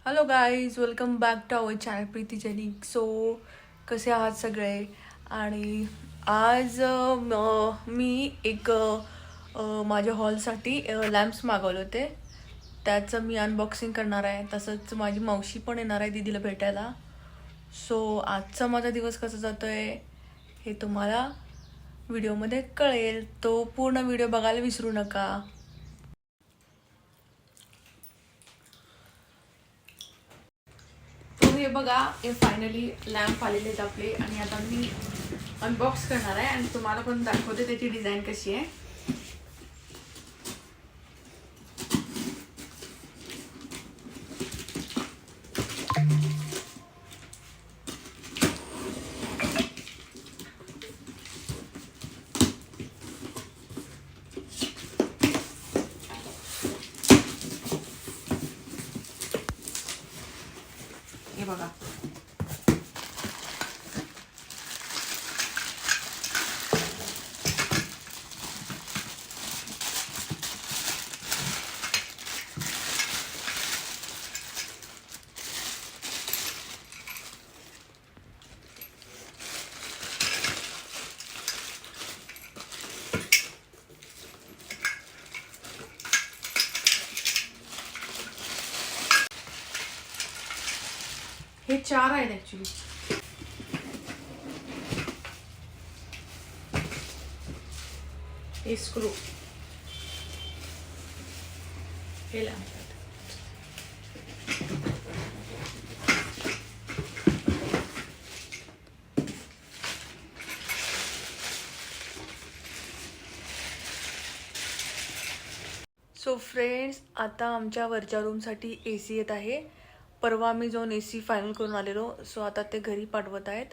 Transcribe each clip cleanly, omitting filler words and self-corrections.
Hello guys, welcome back to our channel Preeti Janik. So कसे आहात सगळे? आणि आज मी एक माझ्या हॉलसाठी लॅम्प्स मागवले होते. त्याचं मी अनबॉक्सिंग करणार आहे. तसंच माझी मावशी पण येणार आहे दीदीला भेटायला. सो आजचा माझा दिवस कसा जातो आहे हे तुम्हाला व्हिडिओमध्ये कळेल. तो पूर्ण व्हिडिओ बघायला विसरू नका. हे बघा, हे फायनली लॅम्प आलेले आहेत आपले. आणि आता मी अनबॉक्स करणार आहे आणि तुम्हाला पण दाखवते त्याची डिझाईन कशी आहे. हे बघा, हे 4 आहेत ऍक्च्युली. हे स्क्रू, हे लॅम्प. सो फ्रेंड्स, आता आमच्या वरच्या रूमसाठी AC येत आहे. परवा आम्ही जाऊन AC फायनल करून आलेलो. सो आता ते घरी पाठवत आहेत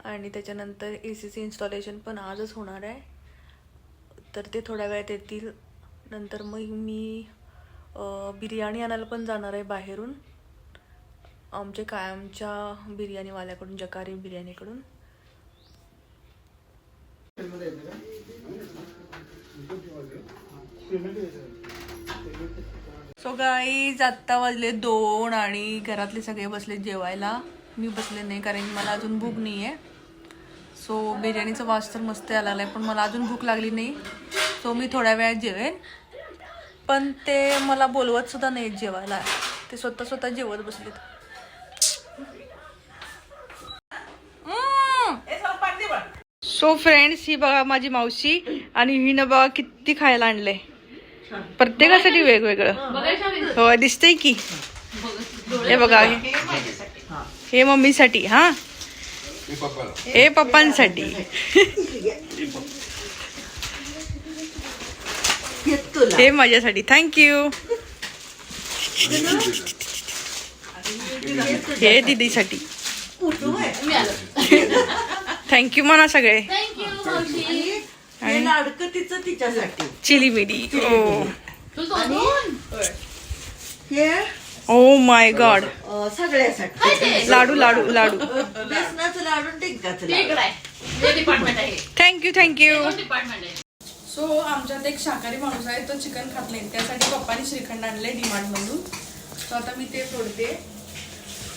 आणि त्याच्यानंतर ACचं इन्स्टॉलेशन पण आजच होणार आहे. तर ते थोड्या वेळात येतील. नंतर मग मी बिर्याणी आणायला पण जाणार आहे बाहेरून, आमच्या कायमच्या बिर्याणीवाल्याकडून, जकारी बिर्याणीकडून. सो गाईज, आत्ता वाजले 2 आणि घरातले सगळे बसले जेवायला. मी बसले नाही कारण मला अजून भूक नाही आहे. सो बिर्याणीचा वास तर मस्त यायला लागलाय, पण मला अजून भूक लागली नाही. सो मी थोड्या वेळात जेवेन. पण ते मला बोलवत सुद्धा नाही जेवायला, ते स्वतः जेवत बसलेत. सो फ्रेंड्स, ही बघा माझी मावशी आणि हिनं बघा किती खायला आणलंय. प्रत्येकासाठी वेगवेगळं. हो, दिसतंय की. हे बघा, हे मम्मीसाठी, हा हे पप्पांसाठी. हे माझ्यासाठी. थँक्यू. हे दीदीसाठी. थँक्यू म्हणा सगळे. चिली मिरी. Oh my God. सगळ्यासाठी लाडू लाडू लाडू. बेसनाचं लाडू, थँक्यू. सो आमच्यात एक शाकाहारी माणूस आहे, तो चिकन खात नाही. त्यासाठी पप्पानी श्रीखंड आणले डिमांड मधून. सो आता मी ते तोडते.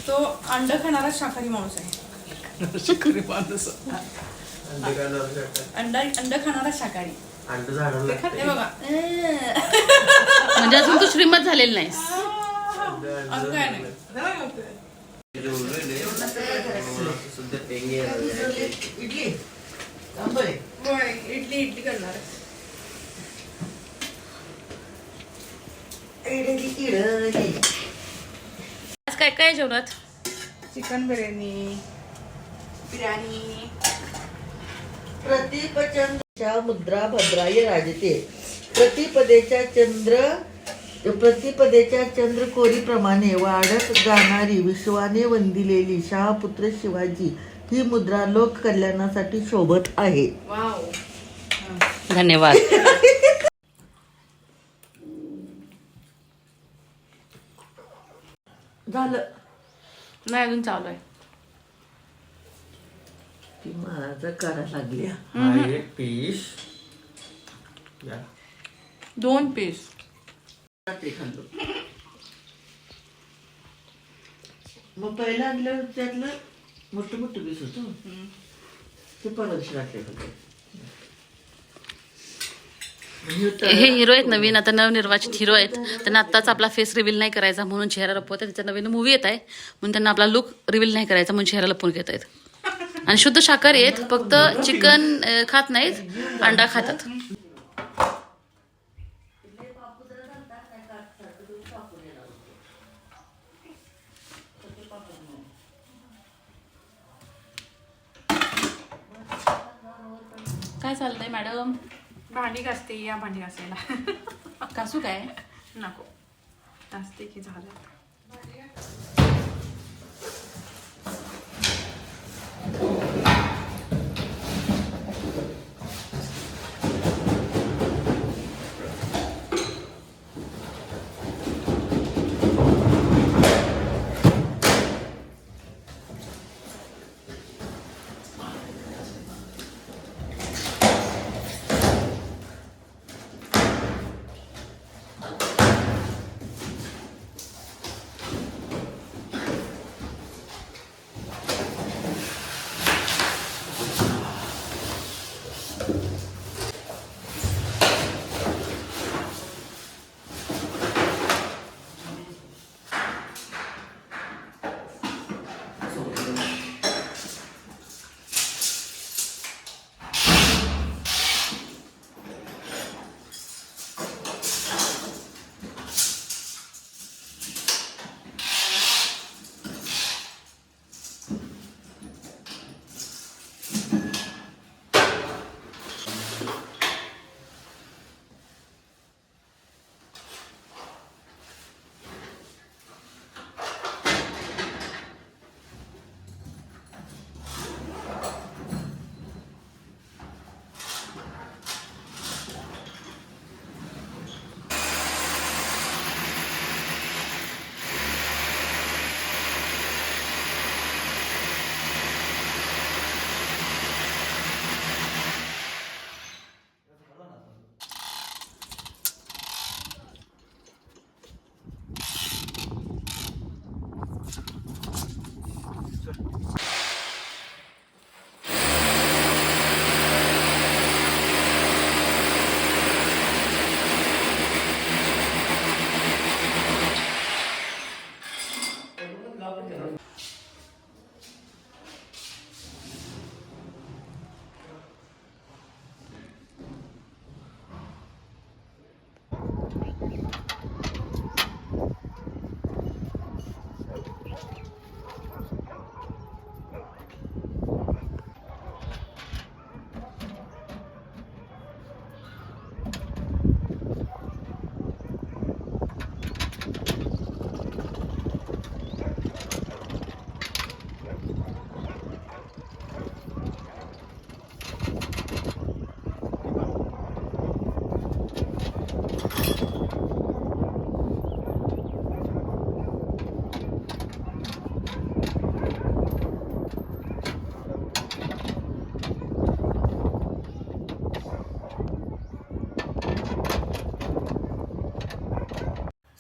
तो अंड खाणारा शाकाहारी माणूस आहे. शाकाहारी माणूस, अंड खाणारा शाकाहारी. हे बघा, म्हणजे अजून तू श्रीमंत झालेला नाहीस. असं काय नाही. इडली करणार. आज काय काय जेवणात? चिकन बिर्याणी. प्रतिपचंद्रच्या मुद्रा भद्राय राजते. प्रतिपदेच्या चंद्रकोरीप्रमाणे वाढत जाणारी, विश्वाने वंदिलेली शहापुत्र शिवाजी ही मुद्रा लोक कल्याणासाठी शोभत आहे. वाव, धन्यवाद. झालं नाही, अजून चालू आहे. ती माझा करा लागली. एक पीस 2 पीस. ते खाल्लो. मग पहिला आणलं त्यातलं मोठं मोठं पीस होतं ते परत घातले होते. हे हिरो आहेत नवीन, आता नवनिर्वाचित हिरो आहेत. त्यांना आत्ताच आपला फेस रिव्हील नाही करायचा म्हणून चेहरा लपवतात. त्याचा नवीन मूवी येत आहे म्हणून त्यांना आपला लुक रिव्हील नाही करायचा म्हणून चेहरा लपवून घेत आहेत. आणि शुद्ध शाकाहारी आहेत, फक्त चिकन खात नाहीत, अंडा खातात. काय चाललंय मॅडम? भांडी घासते, या भांडी घासायला. कासू काय नको, घासते की झालं.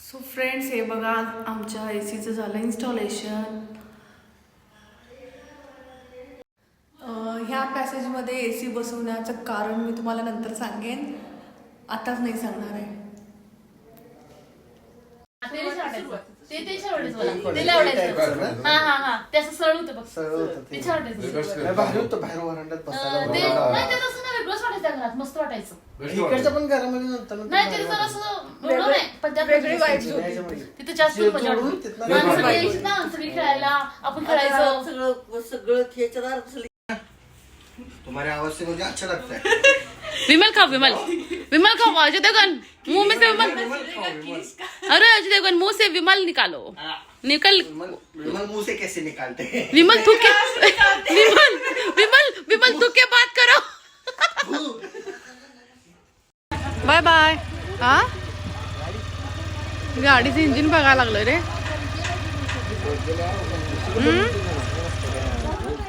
सो फ्रेंड्स, हे बघा आमच्या एसीचं झालं इन्स्टॉलेशन. ह्या पॅसेजमध्ये एसी बसवण्याचं कारण मी तुम्हाला नंतर सांगेन, आताच नाही सांगणार आहे. ते असं सरळ होतं बघ. ते छान भारी होतं बाहेर वरांड्यात बसायला. वेगळंच वाटायचं त्या घरात, मस्त वाटायचं. इकडच्या पण घरामध्ये नंतर नाही ते जरा असं एवढं नाही, पण त्या वेगळी vibes होती. तिथे जास्त मजा वाटली. माणसं यायची ना, सगळी खेळायला, आपण खेळायचं. सगळं सगळं खेचदार तुम्हारे आवाज से मुझे अच्छा लगता है. विमल खाओ, विमल विमल खाओ. अजय देवगन मुंह में से विमल. अरे अजय देवगन मुंह से विमल निकालो. निकल. विमल मुंह से कैसे निकालते हैं? विमल तू क्या विमल विमल विमल तू क्या बात करो. Bye bye. हा गाडीचं इंजिन बघायला लागलं रे.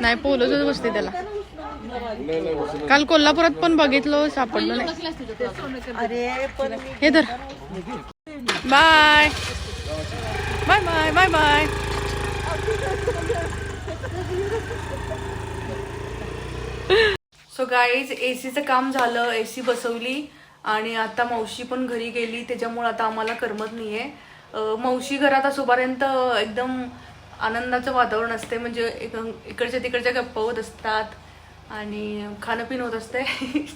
नाही पोलोच बसते त्याला. काल कोल्हापुरात पण बघितलं, सापडलं नाही. अरे पण हे धर. Bye bye bye bye bye. Guys एसीचं काम झालं, एसी बसवली आणि आता मावशी पण घरी गेली, त्याच्यामुळे आता आम्हाला करमत नाहीये. मावशी घरात असोपर्यंत एकदम आनंदाचं वातावरण असते, म्हणजे इकडच्या तिकडच्या गप्पा होत असतात आणि खाणं पिणं होत असते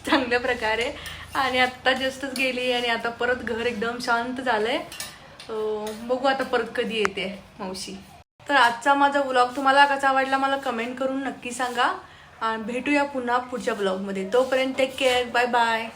चांगल्या प्रकारे. आणि आत्ता जस्टच गेली आणि आता परत घर एकदम शांत झालंय. बघू आता परत कधी येते मावशी. तर आजचा माझा व्लॉग तुम्हाला कसा आवडला मला कमेंट करून नक्की सांगा आणि भेटूया पुन्हा पुढच्या व्लॉगमध्ये. तोपर्यंत टेक केअर, बाय बाय.